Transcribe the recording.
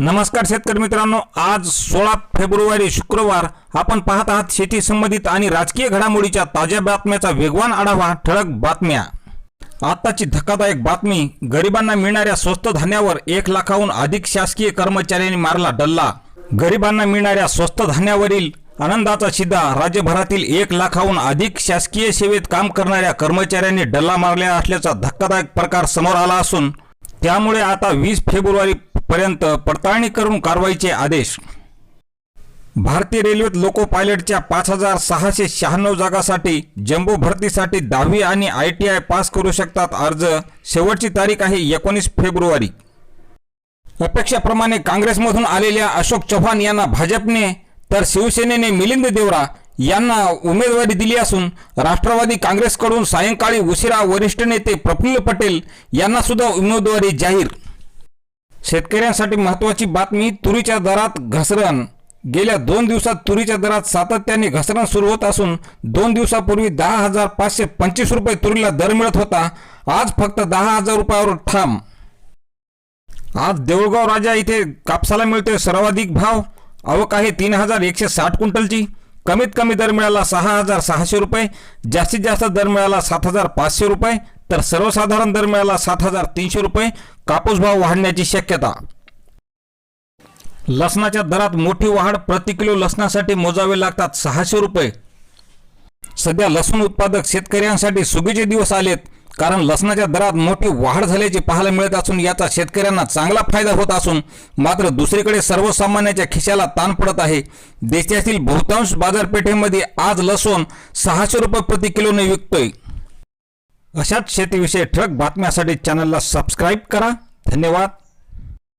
नमस्कार शेतकरी मित्रांनो, आज 16 फेब्रुवारी शुक्रवार आपण पाहत आहात शेती संबंधित आणि राजकीय घडामोडीच्या ताज्या बातम्याचा वेगवान आढावा. ठळक बातम्या. आताची धक्कादायक बातमी. गरिबांना मिळणाऱ्या स्वस्त धान्यावर 1 लाखाहून अधिक शासकीय कर्मचाऱ्यांनी मारला डल्ला. गरिबांना मिळणाऱ्या स्वस्त धान्यावरील आनंदाचा शिधा. राज्यभरातील 1 लाखाहून अधिक शासकीय सेवेत काम करणाऱ्या कर्मचाऱ्यांनी डल्ला मारला असल्याचा धक्कादायक प्रकार समोर आला असून त्यामुळे आता 20 फेब्रुवारी पर्यंत पडताळणी करून कारवाईचे आदेश. भारतीय रेल्वेत लोको पायलटच्या 5696 जागांसाठी जम्बो भरतीसाठी 10वी आणि ITI पास करू शकतात अर्ज. शेवटची तारीख आहे 19 फेब्रुवारी. अपेक्षेप्रमाणे काँग्रेसमधून आलेल्या अशोक चव्हाण यांना भाजपने तर शिवसेनेने मिलिंद देवरा यांना उमेदवारी दिली असून राष्ट्रवादी काँग्रेसकडून सायंकाळी उशिरा वरिष्ठ नेते प्रफुल्ल पटेल यांना सुद्धा उमेदवारी जाहीर. शेतकऱ्यांसाठी महत्त्वाची बातमी. तुरीच्या दरात घसरण. गेल्या 2 दिवसात तुरीच्या दरात सातत्याने घसरण सुरू होत असून 2 दिवसापूर्वी 10,525 रुपये तुरीला दर मिळत होता. आज फक्त 10,000 रुपयावर ठाम. आज देऊळगाव राजा इथे कापसाला मिळतोय सर्वाधिक भाव. आवक आहे 3,160 क्विंटलची. कमीत कमी दर मिळाला 6,600 रुपये. जास्तीत जास्त दर मिळाला 7,500 रुपये तर सर्वसाधारण दर मिळाला 7,300 रुपये. कापूस भाव वाढण्याची शक्यता. लसणाच्या दरात मोठी वाढ. प्रति किलो लसणासाठी मोजावे लागतात 600 रुपये. सध्या लसूण उत्पादक शेतकऱ्यांसाठी सुगीचे दिवस आलेत, कारण लसणाच्या दरात मोठी वाढ झाल्याचे पाहायला मिळत असून याचा शेतकऱ्यांना चांगला फायदा होत असून मात्र दुसरीकडे सर्वसामान्यांच्या खिशाला ताण पडत आहे. देशातील बहुतांश बाजारपेठेमध्ये आज लसूण 600 रुपये प्रति किलोने विकतोय. अशाच शेतीविषयी ठळक बातम्यांसाठी चॅनलला सबस्क्राईब करा. धन्यवाद.